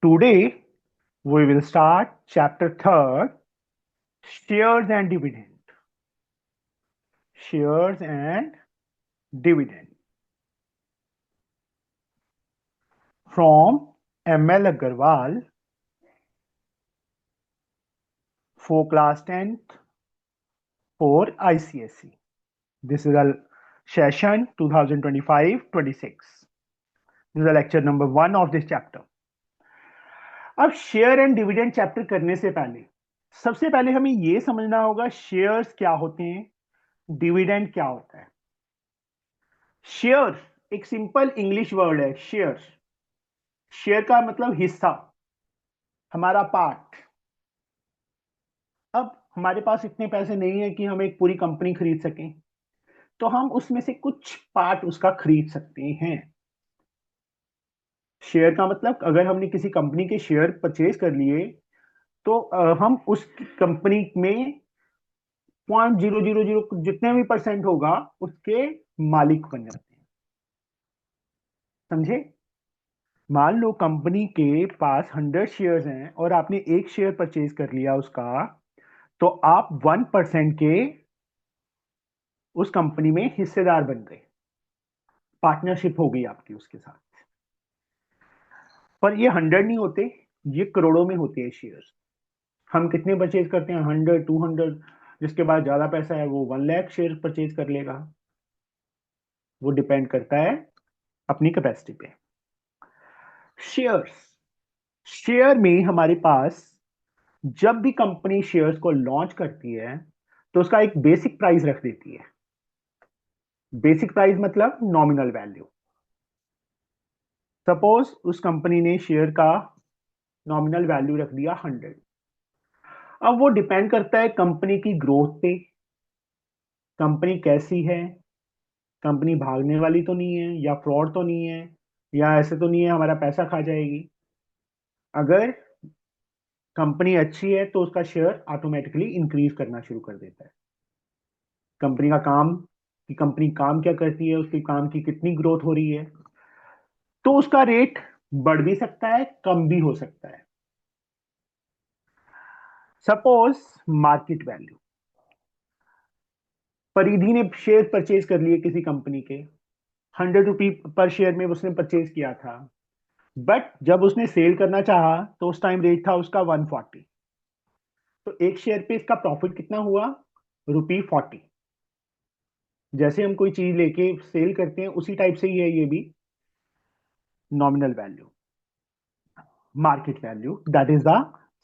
Today we will start chapter 3rd, shares and dividend. Shares and dividend from ML Agarwal for class 10th for ICSE. This is a session 2025-26. This is a lecture number 1 of this chapter. अब share and dividend chapter करने से पहले सबसे पहले हमें यह समझना होगा शेयर्स क्या होते हैं, डिविडेंड क्या होता है। शेयर एक सिंपल इंग्लिश वर्ड है। शेयर शेयर का मतलब हिस्सा, हमारा पार्ट। अब हमारे पास इतने पैसे नहीं है कि हम एक पूरी कंपनी खरीद सकें, तो हम उसमें से कुछ पार्ट उसका खरीद सकते हैं। शेयर का मतलब अगर हमने किसी कंपनी के शेयर परचेज कर लिए तो हम उस कंपनी में 0.000 जितने भी परसेंट होगा उसके मालिक बन जाते हैं। समझे? मान लो कंपनी के पास 100 शेयर्स हैं और आपने एक शेयर परचेज कर लिया उसका, तो आप 1% के उस कंपनी में हिस्सेदार बन गए, पार्टनरशिप हो गई आपकी उसके साथ। पर ये 100 नहीं होते, ये करोड़ों में होते हैं शेयर्स। हम कितने परचेज करते हैं? 100, 200। जिसके पास ज्यादा पैसा है वो 1 लाख शेयर परचेज कर लेगा। वो डिपेंड करता है अपनी कैपेसिटी पे। शेयर्स, शेयर में हमारे पास जब भी कंपनी शेयर्स को लॉन्च करती है तो उसका एक बेसिक प्राइस रख देती है। बेसिक प्राइस मतलब नॉमिनल वैल्यू। सपोज उस कंपनी ने शेयर का नॉमिनल वैल्यू रख दिया 100। अब वो डिपेंड करता है कंपनी की ग्रोथ पे, कंपनी कैसी है, कंपनी भागने वाली तो नहीं है, या फ्रॉड तो नहीं है, या ऐसे तो नहीं है हमारा पैसा खा जाएगी। अगर कंपनी अच्छी है तो उसका शेयर ऑटोमेटिकली इंक्रीज करना शुरू कर देता है। कंपनी का काम, कि कंपनी काम क्या करती है, उसके काम की कितनी ग्रोथ हो रही है, तो उसका रेट बढ़ भी सकता है, कम भी हो सकता है। सपोज मार्केट वैल्यू, परिधि ने शेयर परचेज कर लिए किसी कंपनी के, 100 रुपी पर शेयर में उसने परचेज किया था। बट जब उसने सेल करना चाहा तो उस टाइम रेट था उसका 140। तो एक शेयर पे इसका प्रॉफिट कितना हुआ? ₹40। जैसे हम कोई चीज लेके सेल करते हैं उसी टाइप से ही है ये भी। Nominal value, market value, that is the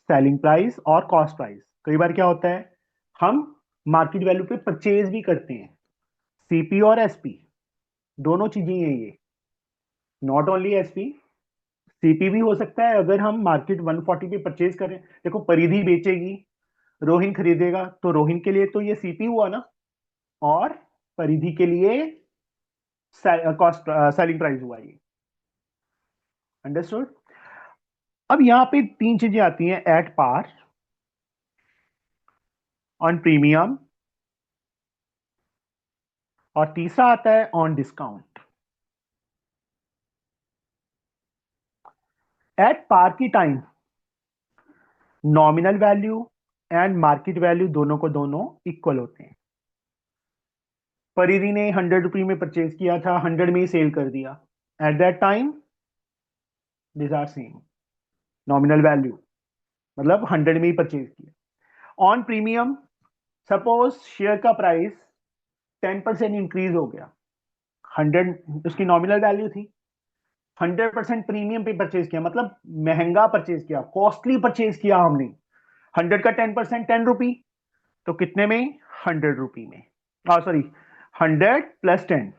selling price और कॉस्ट प्राइस। कई बार क्या होता है, हम मार्केट वैल्यू पे परचेज भी करते हैं। सीपी और एसपी दोनों चीजें हैं ये, नॉट ओनली एसपी, सीपी भी हो सकता है। अगर हम मार्केट 140 पे परचेज करें, देखो परिधि बेचेगी, रोहिन खरीदेगा, तो रोहिन के लिए तो ये सीपी हुआ ना, और परिधि के लिए कॉस्ट सेलिंग प्राइस हुआ ये। अंडरस्टूड? अब यहां पे 3 चीजें आती हैं, एट पार, ऑन प्रीमियम, और तीसरा आता है ऑन डिस्काउंट। एट पार की time nominal value and market value दोनों को दोनों इक्वल होते हैं। परिधि ने 100 रुपये में परचेज किया था, 100 में ही सेल कर दिया। At that time this are same, nominal value मतलब 100 में ही परचेज किया। ऑन प्रीमियम, सपोज शेयर का प्राइस 10% इंक्रीज हो गया, 100 उसकी नॉमिनल वैल्यू थी, 100% प्रीमियम पे परचेज किया, मतलब महंगा परचेज किया, कॉस्टली परचेज किया हमने। 100 का 10% 10 रुपी, तो कितने में? 100 रुपी में। सॉरी, 100 + 10।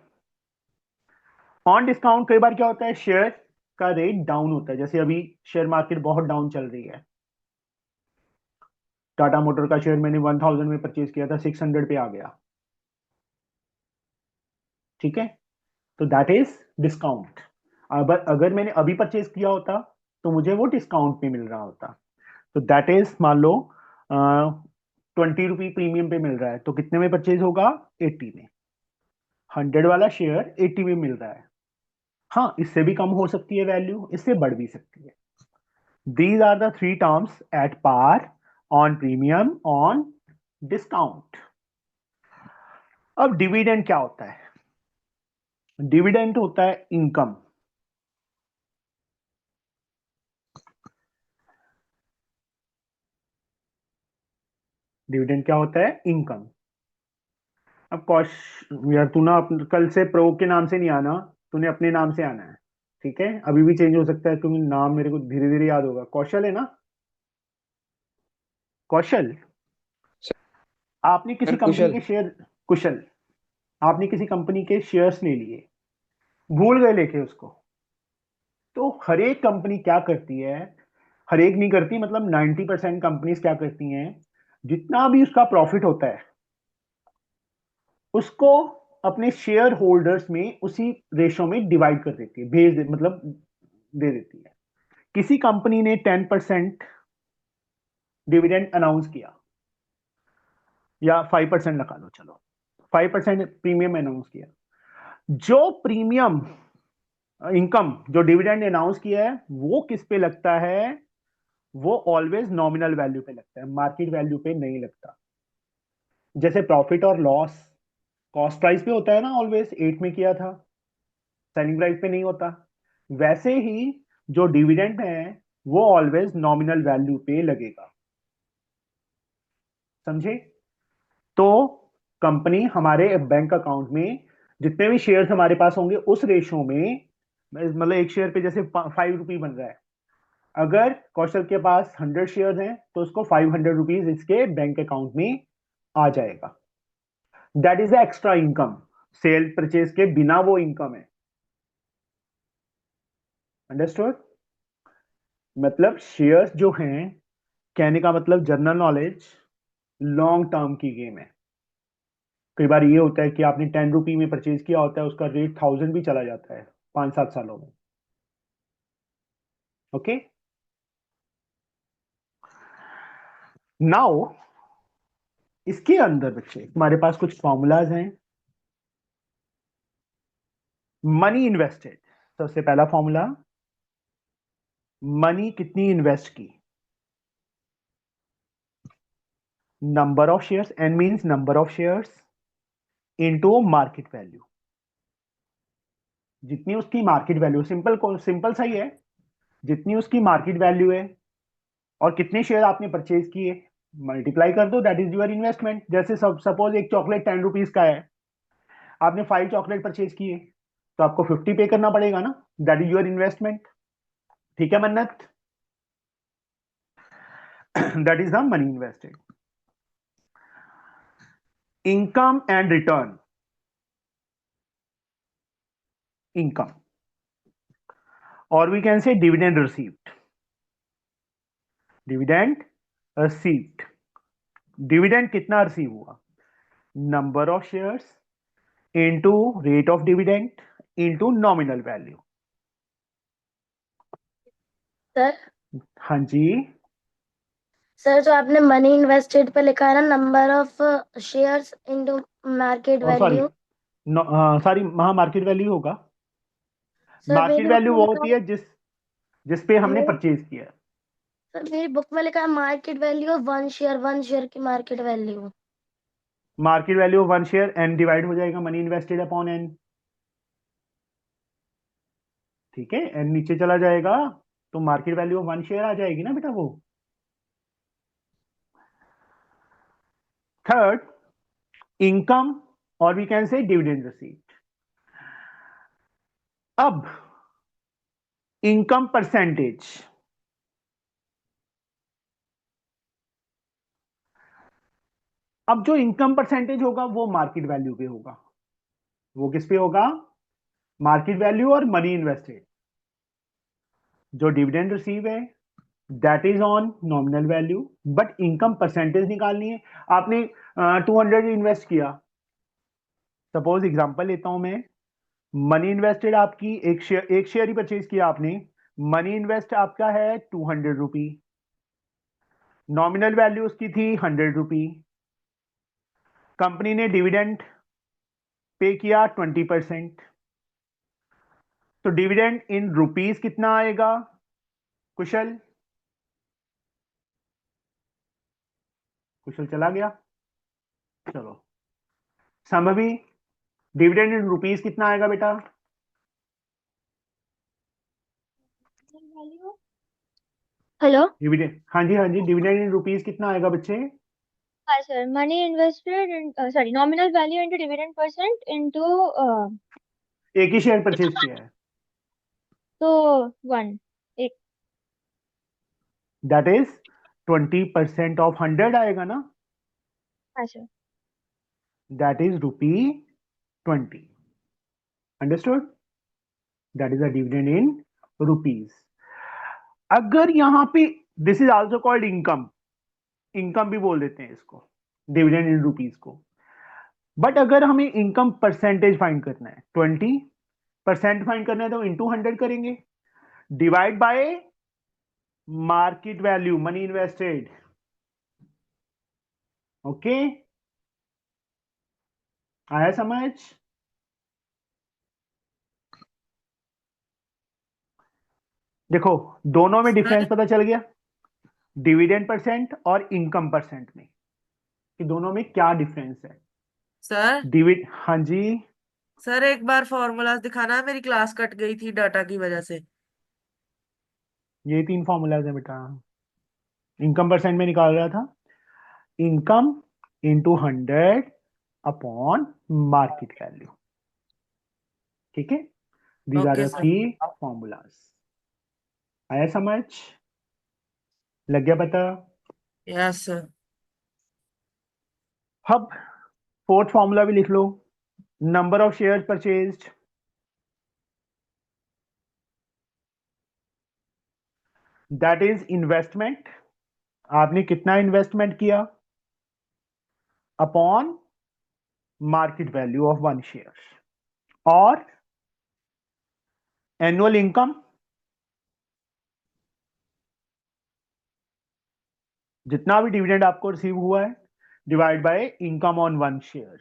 ऑन डिस्काउंट कई बार क्या होता है, शेयर का रेट डाउन होता है। जैसे अभी शेयर मार्केट बहुत डाउन चल रही है, टाटा मोटर का शेयर मैंने 1000 में परचेज किया था, 600 पे आ गया। ठीक है, तो दैट इज डिस्काउंट। अब अगर मैंने अभी परचेज किया होता तो मुझे वो डिस्काउंट में मिल रहा होता। तो दैट इज, मान लो 20 रुपी प्रीमियम पे मिल रहा है, तो कितने में परचेज होगा? 80 में। 100 वाला शेयर 80 में मिल रहा है। हाँ, इससे भी कम हो सकती है वैल्यू, इससे बढ़ भी सकती है। These are the three terms: at par, on premium, on discount. अब डिविडेंड क्या होता है? डिविडेंड होता है इनकम। डिविडेंड क्या होता है? इनकम। अब कौश यार, तू ना कल से प्रो के नाम से नहीं आना, तूने अपने नाम से आना है। ठीक है, अभी भी चेंज हो सकता है क्योंकि नाम मेरे को धीरे धीरे याद होगा। कौशल है ना? कौशल। आपने किसी सर कंपनी कुशल। के शेयर, कुशल, आपने किसी कंपनी के शेयर्स ले लिए, भूल गए लेके उसको। तो हर एक कंपनी क्या करती है, हर एक नहीं करती, मतलब 90% कंपनीज क्या करती हैं, जितना भी उसका प्रॉफिट होता है उसको अपने शेयर होल्डर्स में उसी रेशो में डिवाइड कर देती है, मतलब दे देती है। किसी कंपनी ने 10% डिविडेंड अनाउंस किया, या 5% लगा लो, चलो 5% प्रीमियम अनाउंस किया। जो प्रीमियम इनकम जो डिविडेंड अनाउंस किया है वो किस पे लगता है? वो ऑलवेज नॉमिनल वैल्यू पे लगता है, मार्केट वैल्यू पे नहीं लगता। जैसे प्रॉफिट और लॉस कॉस्ट प्राइस पे होता है ना, ऑलवेज 8 में किया था, सेलिंग प्राइस पे नहीं होता। वैसे ही जो डिविडेंड है वो ऑलवेज नॉमिनल वैल्यू पे लगेगा। समझे? तो कंपनी हमारे बैंक अकाउंट में जितने भी शेयर्स हमारे पास होंगे उस रेशो में, मतलब एक शेयर पे जैसे 5 रुपये बन रहा है, अगर कौशल के पास 100 शेयर हैं तो उसको 500 रुपीज इसके बैंक अकाउंट में आ जाएगा। That is the extra income. Cell purchase के बिना वो इनकम है। अंडरस्टूड? मतलब शेयर्स जो हैं, कहने का मतलब जनरल नॉलेज, लॉन्ग टर्म की गेम है। कई बार ये होता है कि आपने 10 रुपये में परचेज किया होता है, उसका रेट 1000 भी चला जाता है 5-7 सालों में। ओके, नाउ इसके अंदर बच्चे हमारे पास कुछ फॉर्मूलाज हैं। मनी इन्वेस्टेड, सबसे पहला फॉर्मूला, मनी कितनी इन्वेस्ट की, number of shares, N means number of shares into market value. जितनी उसकी मार्केट वैल्यू, सिंपल सिंपल सा ही है, जितनी उसकी मार्केट वैल्यू है और कितने शेयर आपने परचेज किए, मल्टीप्लाई कर दो, दैट इज योर इन्वेस्टमेंट। जैसे सपोज एक चॉकलेट 10 रुपीज का है, आपने 5 चॉकलेट परचेज किए, तो आपको 50 पे करना पड़ेगा ना, दैट इज योर इन्वेस्टमेंट। ठीक है Mannat? That is the money invested. Income and return. Income, और we can say dividend received. Dividend received, dividend कितना रिसीव हुआ, number of shares into rate of dividend into nominal value. Sir हाँ जी। Sir जो आपने money invested पे लिखा है ना, number of shares into market और सॉरी, वैल्यू। सॉरी, वहां मार्केट वैल्यू होगा। सर मार्केट मेरी बुक वैल्यू में वो लिखा होती है, है जिस पे हमने मेरी परचेज किया है। सर मेरी बुक में लिखा है market value of one share की market value. Market value 1 share एन डिवाइड हो जाएगा मनी इन्वेस्टेड अपॉन एन। ठीक है, एन नीचे चला जाएगा तो मार्केट वैल्यू 1 शेयर आ जाएगी ना बेटा वो। थर्ड, इनकम, और we can say dividend received. अब इनकम परसेंटेज, अब जो इनकम परसेंटेज होगा वो मार्केट वैल्यू पे होगा। वो किस पे होगा? मार्केट वैल्यू और मनी इन्वेस्टेड। जो डिविडेंड रिसीव है that is on nominal value, but income percentage निकालनी है। आपने 200 इन्वेस्ट किया, सपोज एग्जांपल लेता हूं मैं। मनी इन्वेस्टेड आपकी एक शेयर ही परचेज किया आपने, मनी इन्वेस्ट आपका है 200 रुपी, नॉमिनल वैल्यू उसकी थी 100 रुपी, कंपनी ने डिविडेंड पे किया 20%, तो डिविडेंड इन रुपीस कितना आएगा कुशल? कुशल चला गया। चलो संभवी, डिविडेंड इन रुपीस कितना आएगा बेटा? हेलो। डिविडेंड, हाँ जी हाँ जी, डिविडेंड इन रुपीस कितना आएगा बच्चे? हाँ sir, money invested sorry nominal value into dividend percent into एक ही शेयर परचेज किया है, तो 1 एक। दैट इज 20% ऑफ 100 आएगा ना, हाँ sir. That is ₹20। Understood? That is a dividend in rupees. अगर यहां पे, this is also called income, income भी बोल देते हैं इसको, डिविडेंड इन रुपीस को। बट अगर हमें इनकम परसेंटेज फाइंड करना है, 20% फाइंड करना है, तो इंटू 100 करेंगे, divide by market value, money invested. Okay, आया समझ? देखो दोनों में डिफरेंस पता चल गया, डिविडेंड परसेंट और इनकम परसेंट में, कि दोनों में क्या डिफरेंस है। सर हाँ जी। सर एक बार फॉर्मूलाज दिखाना, मेरी क्लास कट गई थी डाटा की वजह से। ये 3 फॉर्मूलाज है बेटा, इनकम परसेंट में निकाल रहा था, income into 100 upon market value. ठीक है, these are okay the sir. 3 formulas. आया समझ? लग गया पता? Yes sir. अब फोर्थ फॉर्मूला भी लिख लो, number of share purchased, that is investment, आपने कितना इन्वेस्टमेंट किया, upon market value of 1 share, और एनुअल इनकम, जितना भी डिविडेंड आपको रिसीव हुआ है, divide by income on 1 share.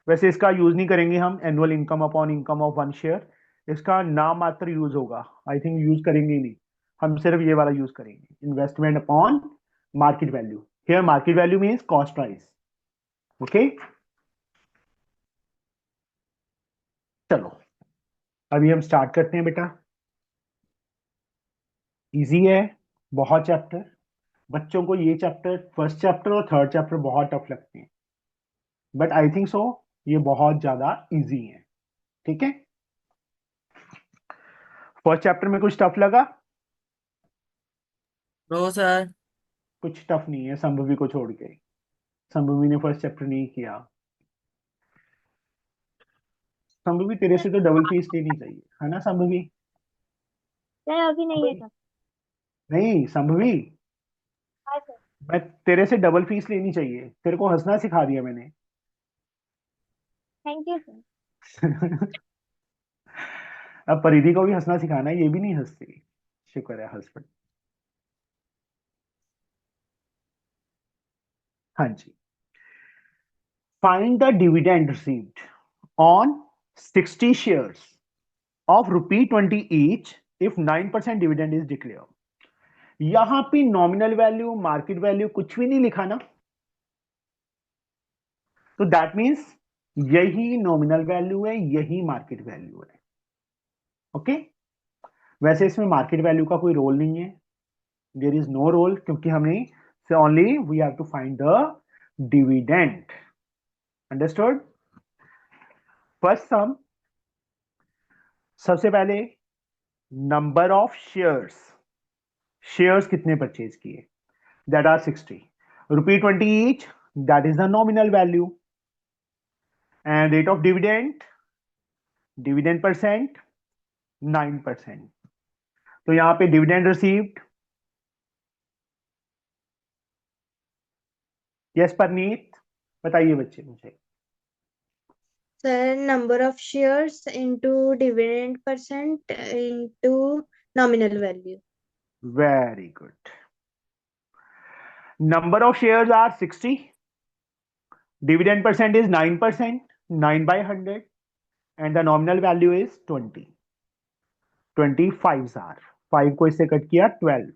वैसे इसका यूज नहीं करेंगे हम, annual income upon income of 1 share, इसका नाम मात्र यूज होगा, आई थिंक यूज करेंगे ही नहीं, हम सिर्फ ये वाला यूज करेंगे, investment upon market value. Here market value means cost price. Okay, चलो अभी हम स्टार्ट करते हैं बेटा। इजी है बहुत चैप्टर, बच्चों को ये चैप्टर, फर्स्ट चैप्टर और थर्ड चैप्टर बहुत टफ लगते हैं, बट आई थिंक सो ये बहुत ज्यादा इजी है। ठीक है, फर्स्ट चैप्टर में कुछ टफ लगा? No sir. कुछ टफ नहीं है संभवी को छोड़ के, संभवी ने फर्स्ट चैप्टर नहीं किया। संभवी तेरे से तो डबल फीस लेनी चाहिए, है ना संभवी? सर अभी नहीं है तब। नहीं संभवी, हाँ सर। मैं तेरे से डबल फीस लेनी चाहिए, तेरे को हंसना सिखा दिया मैंने। Thank you sir. अब परिधि को भी हंसना सिखाना है, ये भी नहीं हंसती, शुक्र है हस्बैंड। हाँ जी, find the dividend received on 60 shares of ₹20 each if 9% dividend is declared। यहां पे नॉमिनल वैल्यू, मार्केट वैल्यू कुछ भी नहीं लिखा ना, तो दैट मीन्स यही नॉमिनल वैल्यू है, यही मार्केट वैल्यू है। ओके, वैसे इसमें मार्केट वैल्यू का कोई रोल नहीं है, देयर इज नो रोल, क्योंकि हमने से only we have to find the dividend. Understood? First sum, सबसे पहले नंबर ऑफ शेयर्स, शेयर्स कितने परचेज किए, that are 60, ₹20 each, that is the nominal value, and rate of dividend, dividend percent 9%। तो यहां पे डिविडेंड रिसीव्ड, यस परनीत, बताइए बच्चे मुझे। Sir number of shares into dividend percent into nominal value. Very good, number of shares are 60, dividend percent is 9%, 9 by 100, and the nominal value is 20। 25 are, 5 को इससे cut किया 12,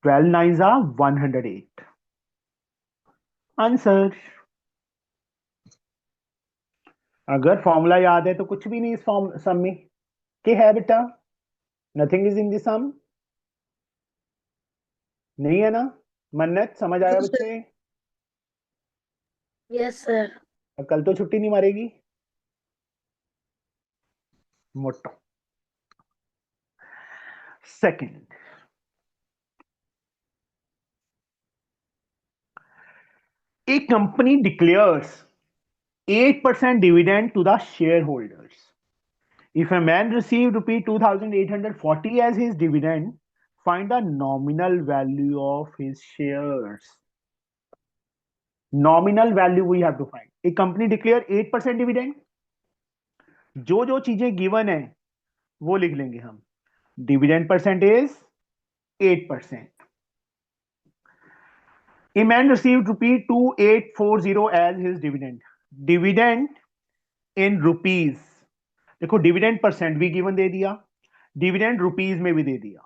12 9s are 108। Answer. अगर formula याद है तो कुछ भी नहीं इस फॉर्म सम में के है बेटा, nothing is in the sum. नहीं है ना? मन्नत समझ आया बच्चे? Yes sir. अब कल तो छुट्टी नहीं मारेगी मोटो। Second, a company declares 8% dividend to the shareholders. If a man received rupee 2,840 as his dividend, find the nominal value of his shares. Nominal value we have to find. A company declare 8% dividend. जो जो चीजें given है वो लिख लेंगे हम। Dividend percent is 8%. A man received rupee 2840 as his dividend. Dividend in rupees. देखो dividend percent भी गिवन दे दिया, डिविडेंड रुपीज में भी दे दिया।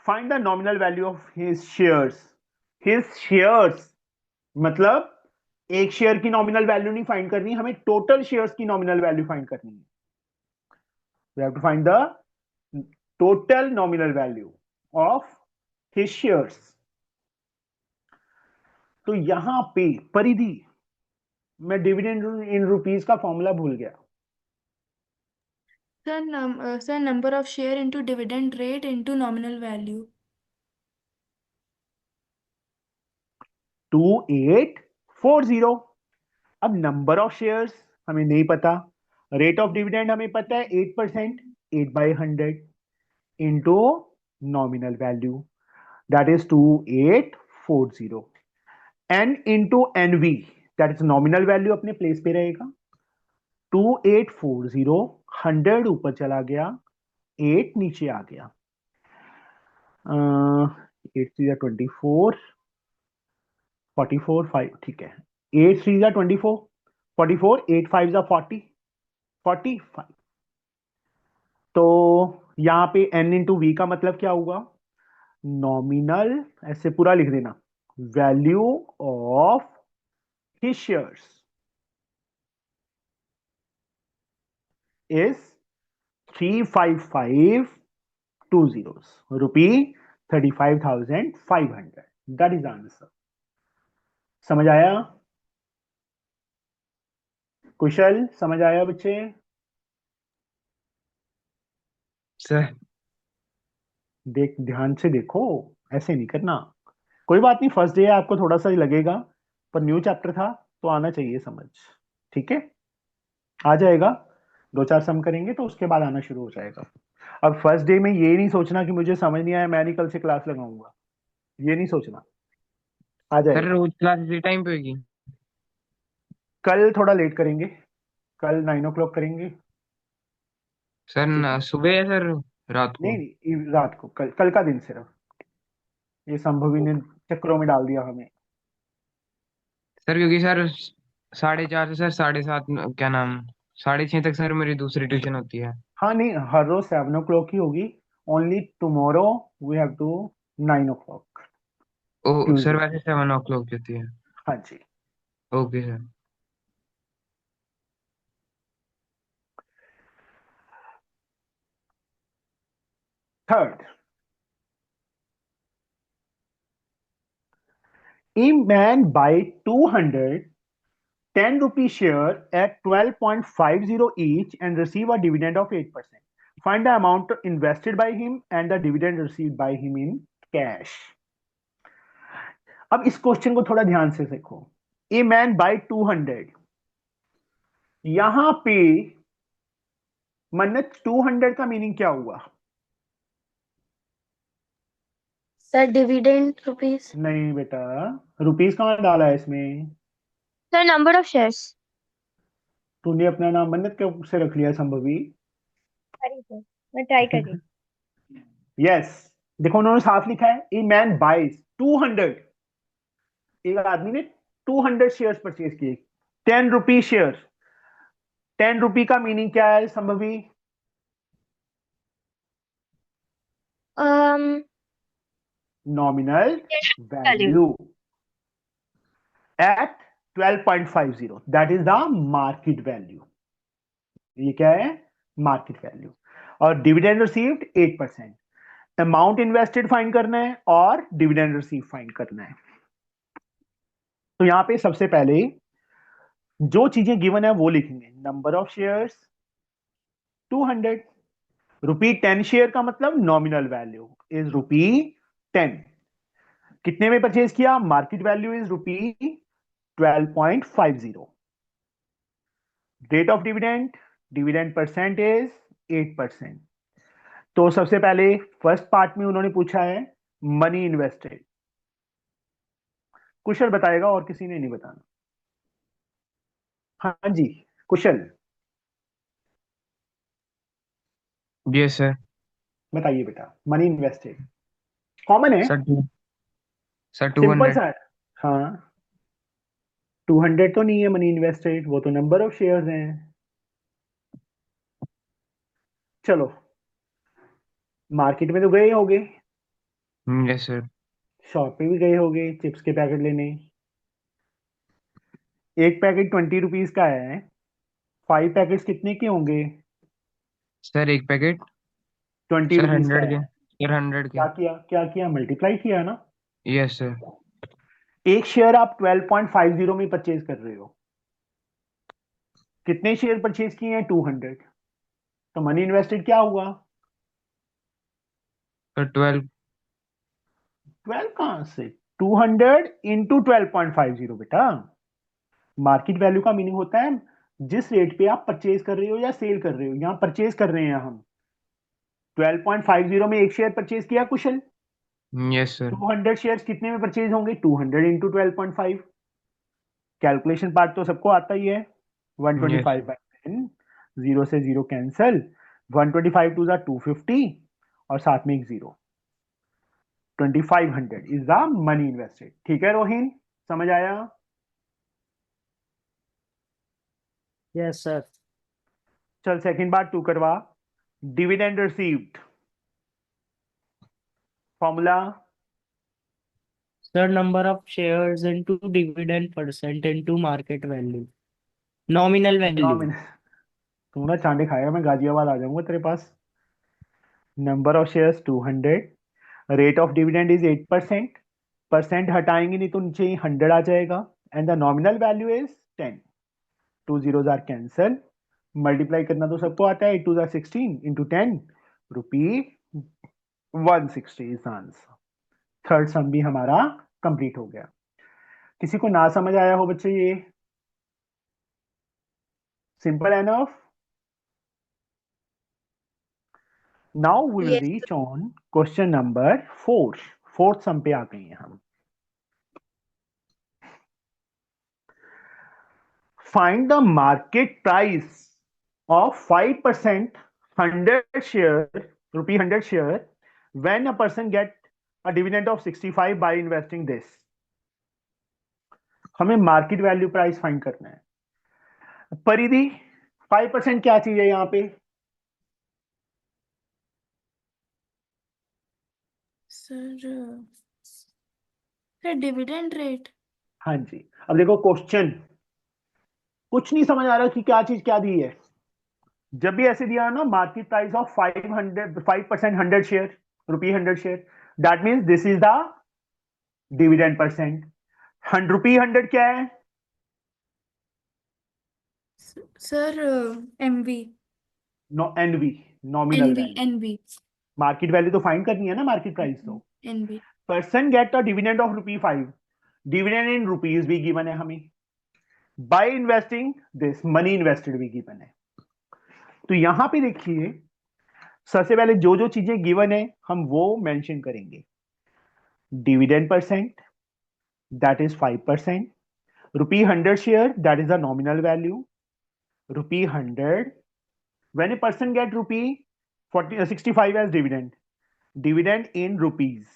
Find the nominal value of his shares. His shares मतलब एक शेयर की नॉमिनल वैल्यू नहीं फाइंड करनी, हमें टोटल शेयर्स की नॉमिनल वैल्यू फाइंड करनी है। We have to find the total nominal value of his shares. तो यहां पे परिधि, मैं डिविडेंड इन रुपीज का फॉर्मूला भूल गया। Sir, number of share into dividend rate into nominal value. 2840। अब नंबर ऑफ शेयर्स हमें नहीं पता, रेट ऑफ डिविडेंड हमें पता है 8%, 8/100 into nominal value that is 2840 N into NV that is nominal value अपने प्लेस पे रहेगा। 2840 100 ऊपर चला गया, 8 नीचे आ गया। 8 3 24, 44 5 ठीक है। 8 3 24, 44, 8 5 40, 45। तो यहां पे n इंटू वी का मतलब क्या होगा? नॉमिनल, ऐसे पूरा लिख देना, value of his shares is 35520 rupee 35,500। That is answer. समझ आया? कुशल समझ आया बच्चे? सर देख, ध्यान से देखो, ऐसे नहीं करना। कोई बात नहीं, फर्स्ट डे आपको थोड़ा सा ही लगेगा, पर न्यू चैप्टर था तो आना चाहिए समझ। ठीक है, आ जाएगा। 2-4 सम करेंगे तो उसके बाद आना शुरू हो जाएगा। अब फर्स्ट डे में ये नहीं सोचना कि मुझे समझ नहीं आया, मैं नहीं कल से क्लास लगाऊंगा, ये नहीं सोचना। आ सर जाएगा। रोज क्लास इसी टाइम पे होगी? कल थोड़ा लेट करेंगे, कल 9 o'clock करेंगे। सर ठीक है, सुबह या सर रात नहीं को? नहीं रात को, कल का दिन सिर्फ। ये संभवी ने चक्करों में डाल दिया हमें। सर क्योंकि सर 4:30 से सर 7:30 क्या नाम 6:30 तक सर मेरी दूसरी ट्यूशन होती है। हाँ नहीं, हर रोज 7 o'clock ही होगी। Only tomorrow we have to 9 o'clock oh sir Tuesday. वैसे 7 o'clock की होती है। हाँ जी। Okay sir. Third, a man buy 210 rupee share at 12.50 each and receive a dividend of 8%. Find the amount invested by him and the dividend received by him in cash. अब इस question को थोड़ा ध्यान से देखो। ए मैन बाय 200, यहां पे मन्नत 200 का मीनिंग क्या हुआ? Sir dividend rupees. नहीं बेटा, रुपीस कहां डाला है इसमें? Sir, number of shares. तूने अपना नाम मन्नत के से रख लिया संभवी। Sorry, sir. मैं ट्राई कर रही हूँ। यस, देखो उन्होंने साफ लिखा है, ए मैन बाइज 200। एक आदमी ने 200 शेयर्स परचेज किए, 10 रुपी शेयर। 10 रुपी का मीनिंग क्या है Shambhavi? Um, nominal value at 12.50. That is the market value. ये क्या है? Market value. और dividend received 8%. Amount invested find करना है और डिविडेंड रिसीव फाइंड करना है. तो यहां पे सबसे पहले जो चीजें गिवन है वो लिखेंगे. Number of shares 200. Rupee 10 share का मतलब नॉमिनल वैल्यू इज रुपी 10. कितने में परचेज किया? Market value is rupee 12.50. Rate of dividend, dividend percent is 8%. तो सबसे पहले फर्स्ट पार्ट में उन्होंने पूछा है मनी इन्वेस्टेड. कुशल बताएगा और किसी ने नहीं बताना. हाँ जी कुशल यस सर. बताइए बेटा. मनी इन्वेस्टेड कॉमन है. Sir sir simple 200. सा है. हाँ 200 तो नहीं है मनी इन्वेस्टेड, वो तो नंबर ऑफ शेयर्स हैं. चलो मार्केट में तो गए होगे, यस सर. शॉप पे भी गए होगे चिप्स के पैकेट लेने. एक पैकेट 20 रुपीज का है. 5 पैकेट्स कितने के होंगे? सर एक पैकेट 20 सर रुपीज का 100 के. है. सर 100 के. क्या किया? मल्टीप्लाई किया ना. Yes sir. एक शेयर आप 12.50 में परचेज कर रहे हो. कितने शेयर परचेज किए हैं? 200. तो मनी इन्वेस्टेड क्या हुआ? सर 12. 12 कहां से? 200 इंटू 12.50 बेटा. मार्केट वैल्यू का मीनिंग होता है जिस रेट पे आप परचेज कर रहे हो या सेल कर रहे हो. यहां परचेज कर रहे हैं हम. 12.50 में एक शेयर परचेज किया कुशल. Yes sir. 200 शेयर्स कितने में परचेज होंगे? 200 इंटू 12.5. कैलकुलेशन पार्ट तो सबको आता ही है. 125 बाई 10, 0 से 0 कैंसल. 125 टू 250 और साथ में एक 0. 2500 इज द मनी इन्वेस्टेड. ठीक है रोहिन, समझ आया? Yes sir. चल सेकंड बार तू करवा. Dividend received formula. Sir, number of shares into dividend percent into market value. Nominal value. Nominal. तू ना चांडे खाएगा, मैं गाजियाबाद आ जाऊंगा तेरे पास. Number of shares 200. Rate of dividend is 8%. Percent हटाएंगे नहीं तो नीचे 100 आ जाएगा. And the nominal value is 10. 2 zeros are cancel. Multiply करना तो सबको आता है. 8 2 16 into 10 rupee 160 is answer. Third sum भी हमारा कंप्लीट हो गया. किसी को ना समझ आया हो बच्चे? ये simple enough. Now we will Yes, reach on question number 4. Fourth sum पे आ गए हैं हम. Find the market price of 5% 100 share rupee 100 share when a person get a dividend of 65 by investing this. हमें मार्केट वैल्यू प्राइस फाइंड करना है. परिधि 5% क्या चीज है यहां पे? Sir dividend rate. हाँ जी. अब देखो क्वेश्चन कुछ नहीं समझ आ रहा कि क्या चीज क्या दी है. जब भी ऐसे दिया ना market price of 5% 100 share rupee 100 share, that means this is the dividend percent. Rupee 100 क्या है? Sir MV. No NV, nominal NV. Value. NV. Market value तो फाइंड करनी है ना. मार्केट प्राइस तो. NV. Person get a dividend of rupee 5. Dividend in rupees भी given है हमें. By investing this money invested भी गिवन है. तो यहां पे देखिए सबसे पहले जो जो चीजें गिवन है हम वो मेंशन करेंगे. Dividend percent that is 5%. Rupee 100 share that is the nominal value. Rupee 100 when a person get rupee 65 as dividend in rupees,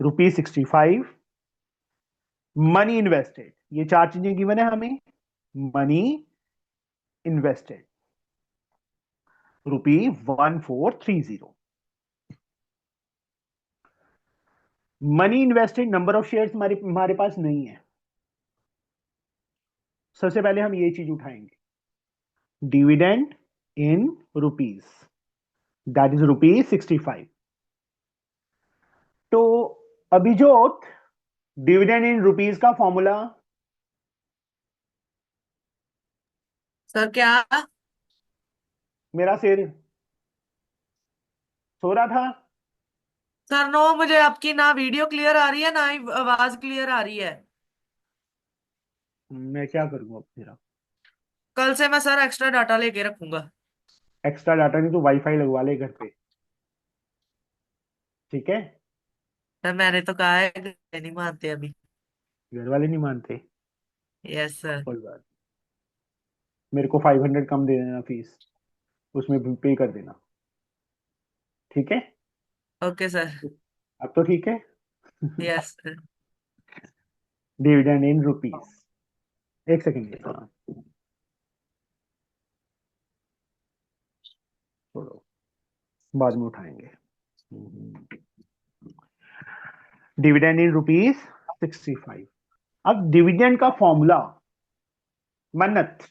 rupee 65. Money invested, ये चार चीजें गिवन है हमें. Money invested rupee 1430. Money invested number of shares हमारे पास नहीं है। सबसे पहले हम ये चीज उठाएंगे, dividend in rupees, that is ₹65। तो अभिजोत, डिविडेंड इन रुपीज का फॉर्मूला? सर क्या? मेरा सिर सो रहा था। सर नो, मुझे आपकी ना वीडियो क्लियर आ रही है ना ही आवाज क्लियर आ रही है। मैं क्या करूंगा अब तेरा? कल से मैं सर एक्स्ट्रा डाटा लेके रखूंगा। एक्स्ट्रा डाटा नहीं तो वाईफाई लगवा ले घर पे, ठीक है? सर मैंने तो कहा है नहीं मानते अभी। घर वाले नहीं मानते? Yes sir. कोई बात, मेरे को 500 कम दे देना फीस, उसमें पे कर देना, ठीक है? Okay sir. अब तो ठीक है। Yes sir. Dividend in rupees, एक सेकेंड छोड़ो, बाद में उठाएंगे। Dividend in rupees 65। अब डिविडेंड का formula, Mannat,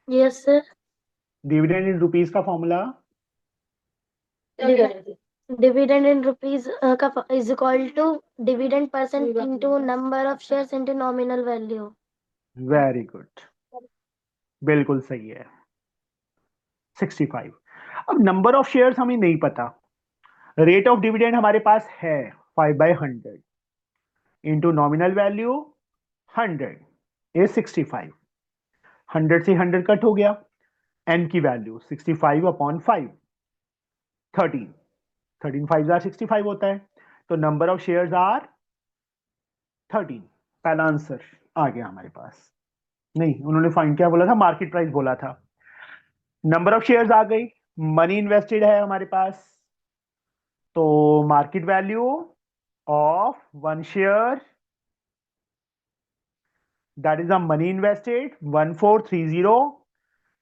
yes sir. Dividend in rupees का फॉर्मूला? डिविडेंड इन रुपीज का is equal to dividend percent into number of shares into nominal value. Very good, बिल्कुल सही है, 65। अब नंबर ऑफ शेयर्स हमें नहीं पता, रेट ऑफ डिविडेंड हमारे पास है 5/100 इंटू नॉमिनल वैल्यू 100 इज 65। 100 से 100 कट हो गया, एन की वैल्यू 65/5, 13, 13 5 65 होता है, तो नंबर ऑफ शेयर्स आर 13। पहला आंसर आ गया हमारे पास। नहीं, उन्होंने फाइंड क्या बोला था? मार्केट प्राइस बोला था। नंबर ऑफ शेयर्स आ गई, मनी इन्वेस्टेड है हमारे पास, तो market value of one share, that is the money invested 1430।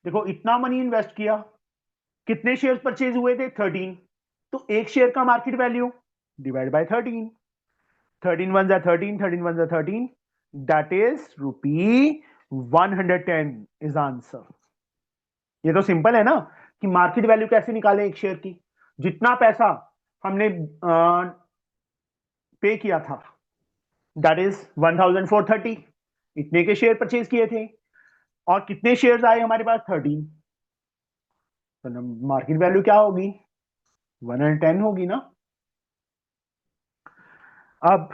देखो इतना मनी इन्वेस्ट किया, कितने शेयर परचेज हुए थे? 13। तो एक शेयर का market value divide by 13, 13 1 13, 13 1 13, that is ₹110 is answer. ये तो सिंपल है ना कि मार्केट वैल्यू कैसे निकालें एक शेयर की। जितना पैसा हमने पे किया था, दैट इज 1430, इतने के शेयर परचेज किए थे, और कितने शेयर्स आए हमारे पास? 13। तो मार्केट वैल्यू क्या होगी? 110 होगी ना। अब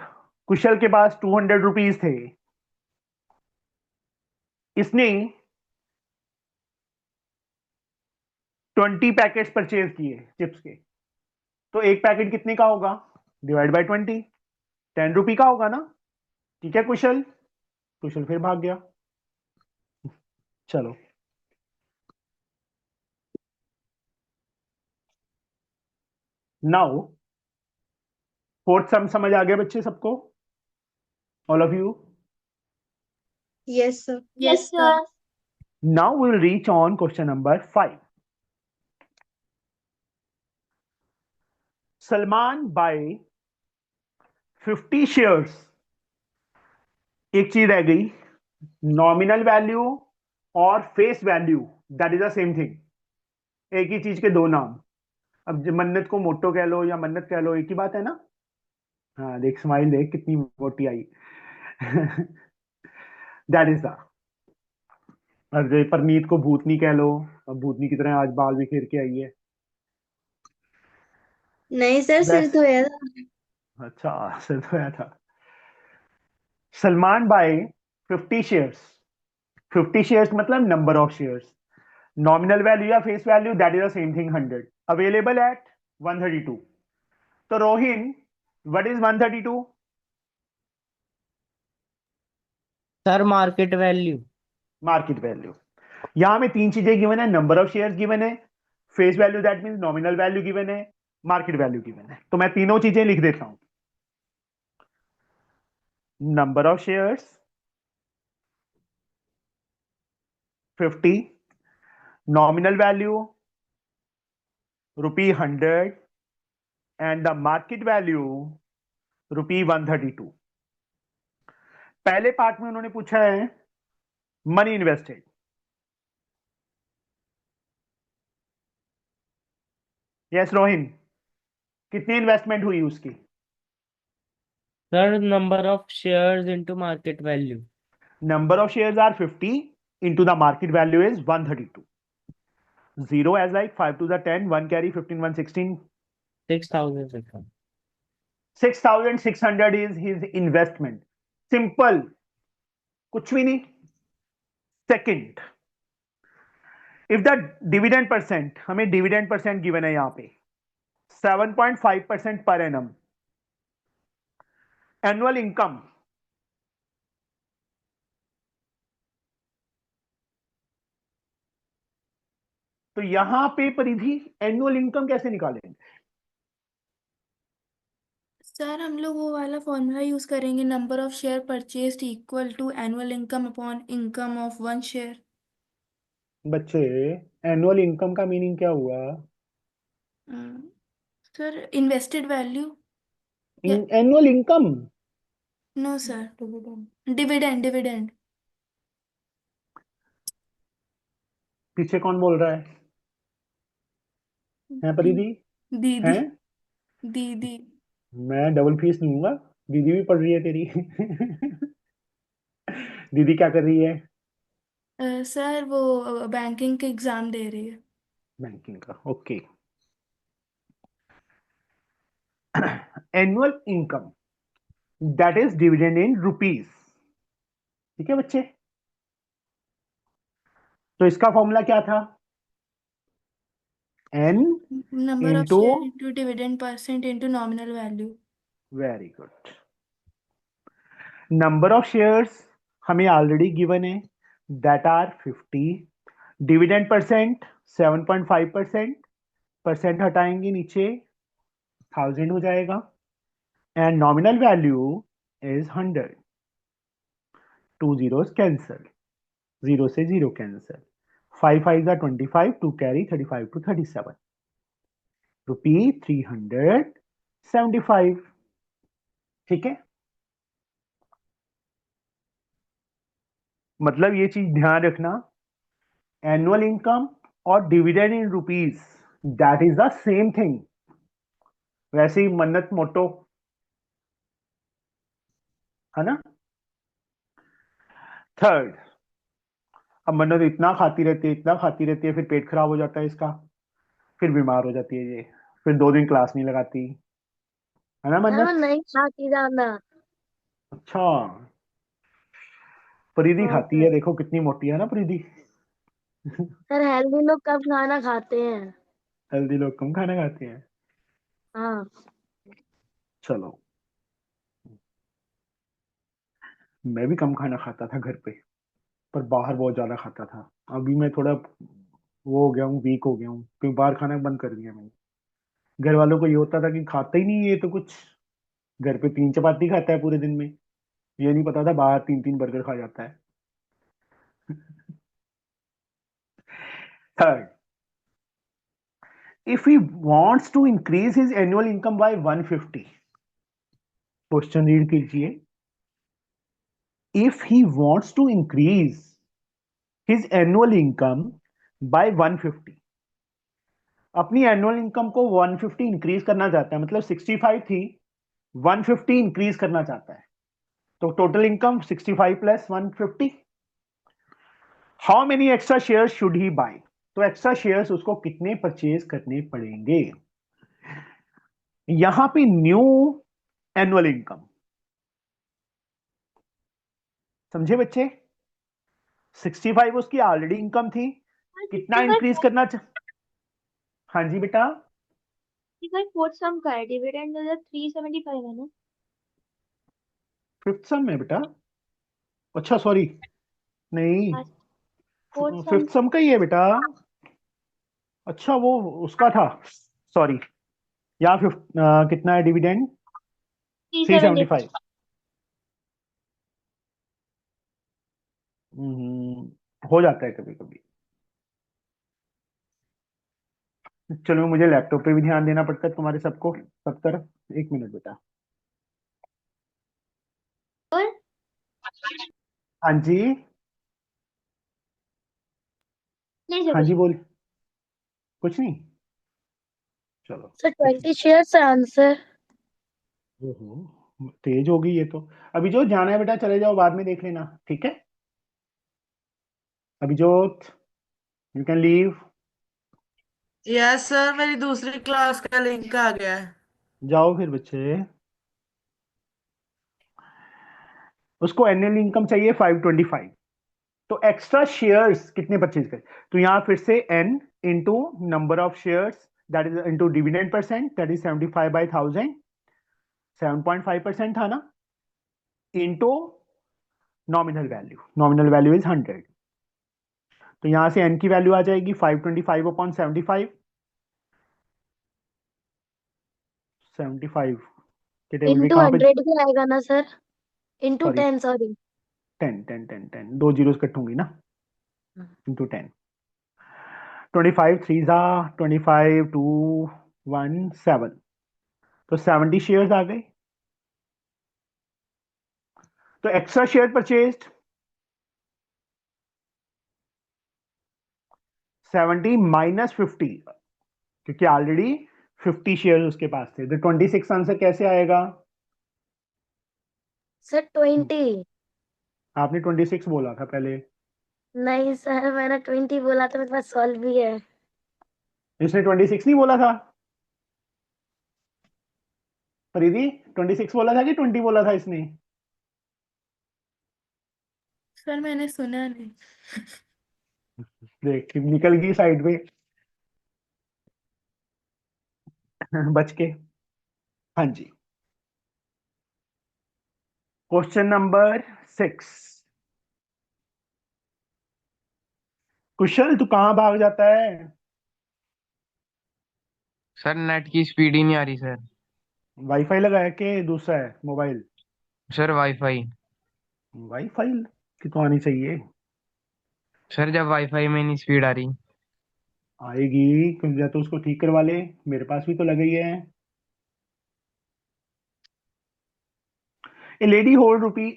कुशल के पास 200 रुपीज थे, इसने 20 पैकेट्स परचेज किए चिप्स के, तो एक पैकेट कितने का होगा? डिवाइड बाय 20, 10 रुपी का होगा ना। ठीक है कुशल? कुशल फिर भाग गया। चलो, नाउ फोर्थ सम समझ आ गया बच्चे सबको? All of you? Yes, sir. Yes, sir. Now we'll reach on question number 5. Salman buy 50 shares। एक चीज रह गई, नॉमिनल वैल्यू और face value, that is the same thing. एक ही चीज के दो नाम। अब मन्नत को मोटो कह लो या मन्नत कह लो, एक ही बात है ना। हाँ देख, स्माइल देख कितनी मोटी आई। That is the. अरे परनीत को भूतनी कह लो, अब भूतनी की तरह आज बाल बिखेर के आई है। नहीं सर, सिर वैस धोया था। अच्छा, सिर धोया था। Salman buy 50 shares. 50 शेयर्स मतलब number of shares, nominal value या face value that is the same thing 100, available at 132। तो Rohin, what is 132? Sir market value. Market value. यहां में तीन चीजें गिवन है, नंबर ऑफ शेयर्स गिवन है, face value that means nominal value given है, market value given है। तो मैं तीनों चीजें लिख देता हूं। Number of shares 50, nominal value ₹100, and the market value ₹132। पहले पार्ट में उन्होंने पूछा है मनी इन्वेस्टेड, यस रोहिन, कितनी इन्वेस्टमेंट हुई उसकी? Sir, number of shares into market value. Number of shares are 50 into the market value is 132. 0 as like 5 to the 10, 1 carry 15, 116. 6,600. 6,600 is his investment. Simple. कुछ भी नहीं. Second, if the dividend percent, हमें dividend percent given है यहाँ पे 7.5% per annum. Annual income तो यहां पे परिधि एनुअल इनकम कैसे निकालेंगे? सर हम लोग वो वाला फॉर्मूला यूज करेंगे, number of share purchased equal to annual income upon income of one share. बच्चे, एनुअल इनकम का मीनिंग क्या हुआ? Sir invested value. Annual income? No sir, dividend dividend. पीछे कौन बोल रहा है परिधि? दीदी हैं? दीदी। मैं डबल फीस लूंगा, दीदी भी पढ़ रही है तेरी। दीदी क्या कर रही है? सर वो बैंकिंग के एग्जाम दे रही है। बैंकिंग का, okay. Annual income that is dividend in rupees, ठीक है बच्चे? तो इसका फॉर्मूला क्या था? N number of into, share into dividend percent into nominal value. Very good. Number of shares हमें ऑलरेडी गिवन है, that are 50। Dividend percent 7.5%, percent हटाएंगे नीचे 1000 हो जाएगा, and nominal value is 100। 2 zeros cancel, 0 से 0 कैंसल, 5 5 are 25, 2 carry 35 to 37, ₹375, ठीक है? मतलब ये चीज ध्यान रखना, एनुअल इनकम और dividend in rupees that is the same thing. वैसे ही मन्नत मोटो, है ना? थर्ड, अब मन्नत इतना खाती रहती है, इतना खाती रहती है, फिर पेट खराब हो जाता है इसका, फिर बीमार हो जाती है ये, फिर 2 दिन क्लास नहीं लगाती, है ना सर मैं मन्नत? नहीं खाती ज्यादा। अच्छा, परिधि हाँ खाती सर। है, देखो कितनी मोटी है ना परिधि। सर हेल्दी लोग कब खाना खाते हैं? हेल्दी लोग कम खाना खाते हैं। हाँ। चलो, मैं भी कम खाना खाता था घर पे, पर बाहर बहुत ज्यादा खाता था। अभी मैं थोड़ा वो हो गया हूँ, वीक हो गया हूँ, क्योंकि बाहर खाना बंद कर दिया मैंने। घर वालों को ये होता था कि खाता ही नहीं है ये तो कुछ, घर पे 3 चपाती खाता है पूरे दिन में, ये नहीं पता था बाहर 3 3 बर्गर खा जाता है। Third, if he wants to increase his annual income by 150, question read कीजिए। if he wants to increase his annual income by 150, अपनी एनुअल इनकम को 150 इंक्रीज करना चाहता है, मतलब 65 थी, 150 इंक्रीज करना चाहता है, तो total income 65 plus 150। How many extra shares should he buy? तो एक्स्ट्रा शेयर्स उसको कितने परचेज करने पड़ेंगे? यहां पे न्यू एनुअल इनकम, समझे बच्चे? 65 उसकी ऑलरेडी इनकम थी, कितना इंक्रीज करना हाँ जी बेटा। फोर्थ सम का है, डिविडेंड 375 है ना? फिफ्थ सम में बेटा? अच्छा सॉरी, नहीं, फोर्थ सम फिफ्थ सम का ही है बेटा। अच्छा वो उसका था, सॉरी। यहाँ फिफ्थ कितना है डिविडेंड? 375। 375। हो जाता है कभी कभी। चलो मुझे लैपटॉप पे भी ध्यान देना पड़ता है तुम्हारे सबको सब तरफ। 1 मिनट बेटा। और हाँ जी। नहीं सर हाँ कुछ जी नहीं। बोल। कुछ नहीं। चलो। Sir 20 shares answer. ओहो तेज हो गई ये तो। अभी जो जाना है बेटा चले जाओ, बाद में देख लेना, ठीक है। Abhijot, you can leave. Yes sir, मेरी दूसरी क्लास का लिंक आ गया है। जाओ फिर बच्चे। उसको एनुअल इनकम चाहिए 525। तो एक्स्ट्रा शेयर्स कितने परचेज करें? तो यहां फिर से n into number of shares that is into dividend percent that is 75/1000, 7.5% था ना, इंटू नॉमिनल वैल्यू इज 100। तो यहां से n की वैल्यू आ जाएगी 525/75। 75 के टेबल में इंटू कहां पे? 100 भी आएगा ना सर? Into sorry 10 sorry. 10 दो जीरोस कट होंगी ना, इंटू 10। 25 3 जा 25 2 1 7। तो 70 शेयर्स आ गए। तो एक्स्ट्रा शेयर परचेज्ड 70 माइनस 50, क्योंकि ऑलरेडी 50 शेयर उसके पास थे। तो 26 आंसर कैसे आएगा? सर 20। आपने 26 बोला था पहले। नहीं सर, मैंने 20 बोला था, मेरे पास सॉल्व भी है। इसने 26 नहीं बोला था? फरीदी 26 बोला था कि 20 बोला था इसने? सर मैंने सुना नहीं। देख निकल गई साइड में बच के। हाँ जी। Question number 6। कुशल तू कहाँ भाग जाता है? सर नेट की स्पीड ही नहीं आ रही सर। वाईफाई लगाया के दूसरा है मोबाइल? Sir wifi. वाईफाई की तो आनी चाहिए। सर जब वाईफाई में नहीं स्पीड आ रही। आएगी क्यों, या तो उसको ठीक करवा ले, मेरे पास भी तो लगी है। A lady hold rupee,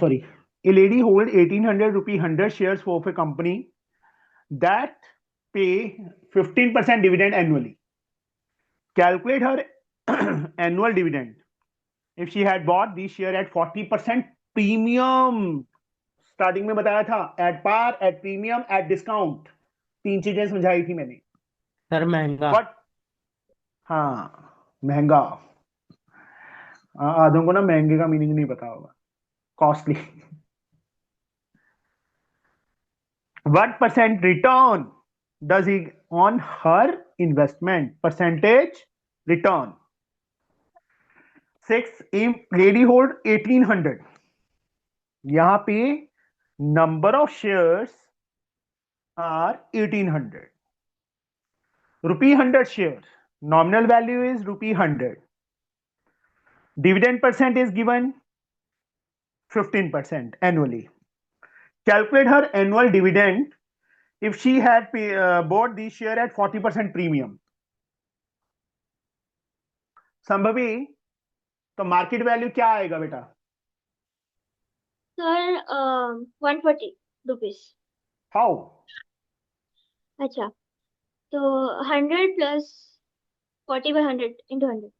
sorry, a lady hold 1800 rupee 100 shares of a company that pay 15% dividend annually. Calculate her annual dividend if she had bought these share at 40% premium. Starting में बताया था at par, at premium, at discount. तीन चीजें समझाई थी मैंने। Sir महंगा। But हाँ महंगा। आधों को ना महंगे का मीनिंग नहीं पता होगा, costly. What percent return does he on her investment? Percentage return. 6. Lady hold 1800। यहां पे number of shares are 1800. Rupee 100 share. Nominal value is rupee 100. Dividend percent is given 15% annually. Calculate her annual dividend if she had bought the share at 40% premium. Shambhavi, तो market value क्या आएगा बेटा? Sir 140 rupees. How? अच्छा, तो 100 plus 40/100 into 100।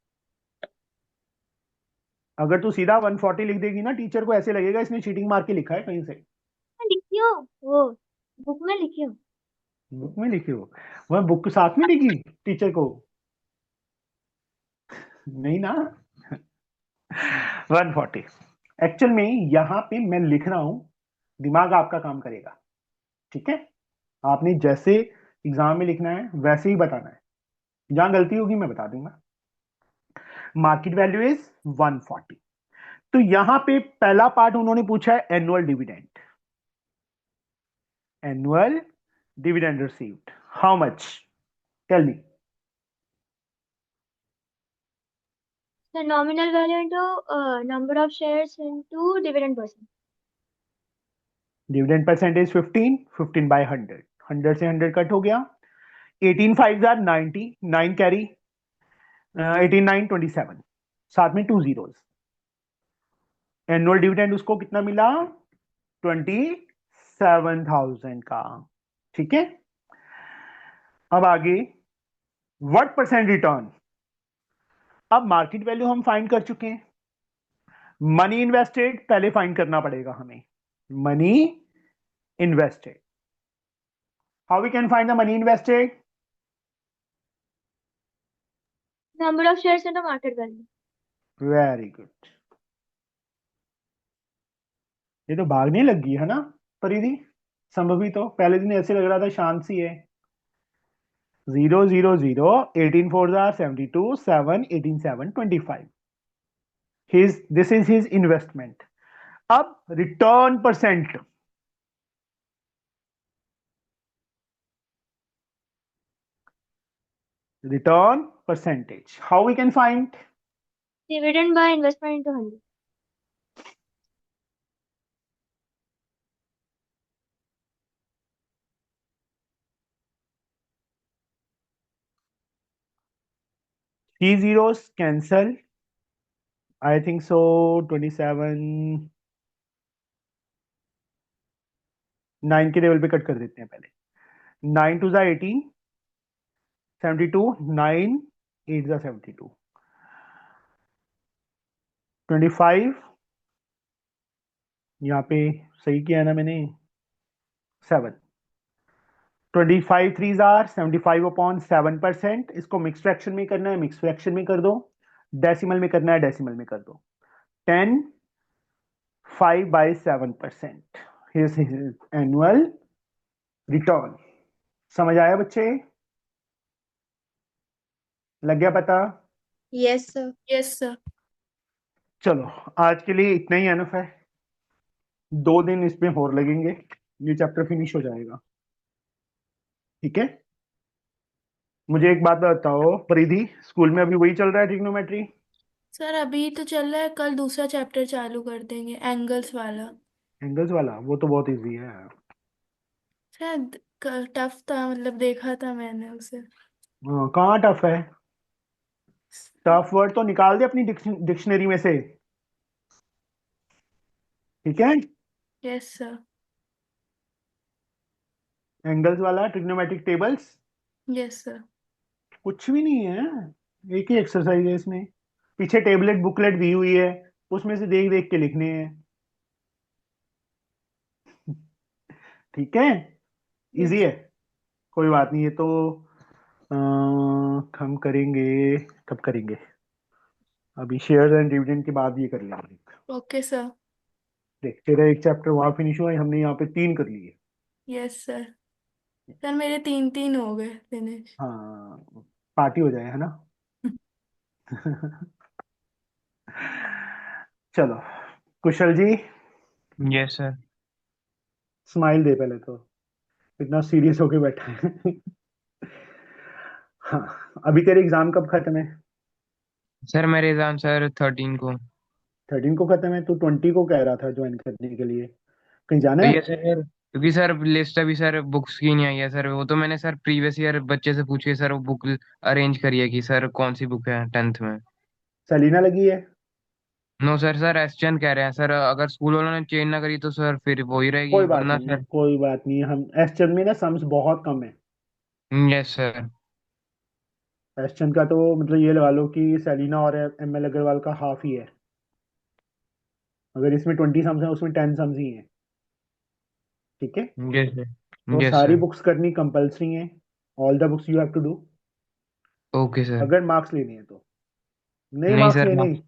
अगर तू सीधा 140 लिख देगी ना, टीचर को ऐसे लगेगा इसने चीटिंग मार के लिखा है कहीं से। लिखियो, वो बुक में लिखियो। बुक में लिखी हो? वह बुक साथ में लिखी टीचर को? नहीं ना। 140 एक्चुअल में यहाँ पे मैं लिख रहा हूं, दिमाग आपका काम करेगा, ठीक है। आपने जैसे एग्जाम में लिखना है वैसे ही बताना है, जहां गलती होगी मैं बता दूंगा। Market value is 140। तो यहां पे पहला पार्ट उन्होंने पूछा है annual dividend. Annual dividend received how much? Tell me. The nominal value into number of shares into dividend percent. Dividend percentage 15 15/100, 100 से 100 कट हो गया। 18 फाइव आर 90, 9 कैरी, 18 9 27, साथ में 2 जीरोस। एनुअल डिविडेंड उसको कितना मिला? 27,000 का। ठीक है, अब आगे व्हाट परसेंट रिटर्न। अब मार्केट वैल्यू हम फाइंड कर चुके हैं, मनी इन्वेस्टेड पहले फाइंड करना पड़ेगा हमें। Money invested, how we can find the money invested? Number of shares into market value. Very good. ये तो भागने लगी है ना परिधि, संभवी तो पहले दिन ऐसे लग रहा था शांत सी है। 0 0 0, 18 4 are 72, 7 18 7 25। This is his investment. अब return percent, return percentage, how we can find? Dividend by investment into 100. Three zeros cancel, I think so 27, 9 के टेबल पे कट कर देते हैं पहले। 9 2 18, 72, 9 8 72, 25, यहाँ पे सही किया है ना मैंने, 7। 25 3 आर 75 अपॉन 7%। इसको मिक्स फ्रैक्शन में करना है, मिक्स फ्रैक्शन में कर दो। डेसिमल में करना है, डेसिमल में कर दो। 10 5 by 7%। Here's his annual return। समझ आया बच्चे? लग गया पता? Yes, sir. Yes sir. चलो आज के लिए इतना ही एनफ है, 2 दिन इसमें और लगेंगे, ये चैप्टर फिनिश हो जाएगा। ठीक है, मुझे एक बात बताओ परिधि, स्कूल में अभी वही चल रहा है ट्रिग्नोमेट्री? सर अभी तो चल रहा है, कल दूसरा चैप्टर चालू कर देंगे, एंगल्स वाला। एंगल्स वाला वो तो बहुत इजी है। शायद टफ था, मतलब देखा था मैंने उसे। कहाँ टफ है? टफ वर्ड तो निकाल दे अपनी डिक्शनरी में से। ठीक है, यस सर। एंगल्स वाला ट्रिग्नोमेट्रिक टेबल्स यस सर। कुछ भी नहीं है, एक ही एक्सरसाइज है इसमें। पीछे टेबलेट बुकलेट दी हुई है, उसमें से देख देख के लिखने हैं। ठीक है, इजी है, कोई बात नहीं। ये तो हम करेंगे, कब करेंगे? अभी शेयर्स एंड डिविडेंड के बाद ये कर लेंगे। Okay sir. देख तेरा एक चैप्टर वहां फिनिश हुआ है, हमने यहाँ पे 3 कर लिए। Yes sir. सर मेरे 3 हो गए फिनिश। हाँ, पार्टी हो जाए है ना। चलो कुशल जी, यस सर। स्माइल दे पहले तो, इतना सीरियस होके बैठा है। हाँ, अभी तेरे एग्जाम कब खत्म है? सर मेरे एग्जाम सर 13 को। 13 को खत्म है, तो 20 को कह रहा था ज्वाइन करने के लिए, कहीं जाना तो है? ये सर क्योंकि सर लिस्ट अभी सर बुक्स की नहीं आई है सर, वो तो मैंने सर प्रीवियस ईयर बच्चे से पूछ के सर वो बुक अरेंज करी है कि सर कौन सी बुक है 10th में। सलीना लगी है? नो सर, सर एसचन कह रहे हैं सर, अगर स्कूल वालों ने चेंज ना करी तो सर फिर वो ही रहेगी कोई बात वरना नहीं, सर। कोई बात नहीं, हम एसचंद में ना सम्स बहुत कम है। Yes sir. एसचंद का तो मतलब ये लगा लो कि सलीना और एमएल अग्रवाल का हाफ ही है। अगर इसमें 20 सम्स है, उसमें 10 सम्स ही है। ठीक है, यस सर। तो यस सारी सर। बुक्स करनी कंपलसरी है, all the books you have to do, okay sir. अगर मार्क्स लेने हैं तो। नहीं नहीं मार्क्स सर लेने,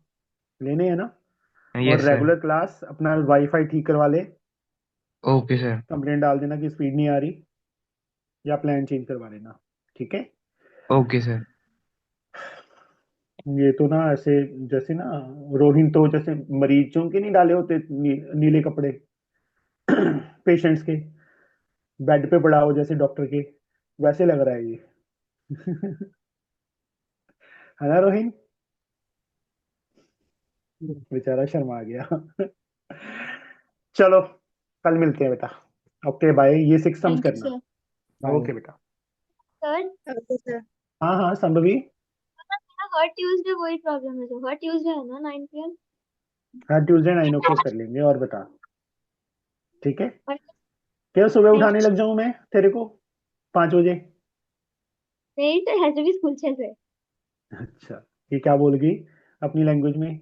लेने हैं ना। और यस सर। रेगुलर क्लास अपना वाईफाई ठीक करवा ले, ओके सर। कंप्लेंट डाल देना कि स्पीड नहीं आ रही, या प्लान चेंज करवा लेना। ठीक है, ओके सर। ये तो ना ऐसे जैसे ना, रोहिन तो जैसे मरीजों के नहीं डाले होते नीले कपड़े, पेशेंट्स के, बेड पे पड़ा हो जैसे डॉक्टर के, वैसे लग रहा है ये। है ना रोहिन? बेचारा शर्मा गया। चलो कल मिलते हैं बेटा। ओके बाय, ये 6 सम्स थैंक यू करना। सर। ओके बेटा। Sir Okay, sir. हाँ हाँ संभवी, हर ट्यूसडे वही प्रॉब्लम है सर, हर ट्यूसडे है ना 9 PM? हर ट्यूसडे 9 o'clock कर लेंगे। और बता, ठीक है? और क्या सुबह नहीं उठाने लग जाऊं मैं तेरे को 5 बजे? नहीं सर, है तो भी स्कूल चल रहे। अच्छा, ये क्या बोल गई अपनी लैंग्वेज में?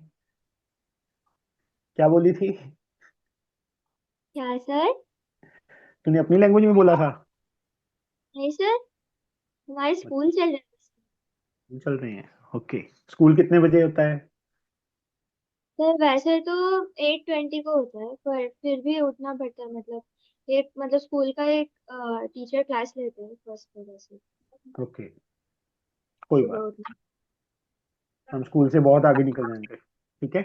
क्या बोली थी? क्या सर? तूने अपनी लैंग्वेज में बोला था? नहीं सर, हमारे स्कूल चल रहे हैं। चल रही है, ओके। स्कूल कितने बजे होता है? सर वैसे तो 8:20 को होता है, पर फिर भी उठना पड़ता है, मतलब एक मतलब स्कूल का एक टीचर क्लास लेते हैं फर्स्ट वजह से ओके, कोई सुबह बात, उठना। हम स्कूल से बहुत आगे निकल जाएंगे, ठीक है?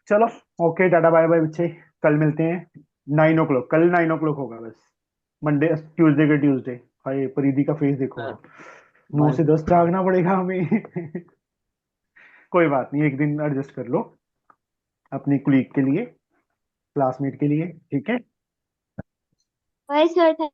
चलो, ओके, टाटा बाय बाय बच्चे। कल मिलते हैं 9 o'clock, कल 9 o'clock होगा बस। मंडे ट्यूसडे के ट्यूसडे। हाय परिधि का फेस देखो, 9 से 10 जागना पड़ेगा हमें। कोई बात नहीं, एक दिन एडजस्ट कर लो अपनी कुलीग के लिए, क्लासमेट के लिए, ठीक है? Bye sir.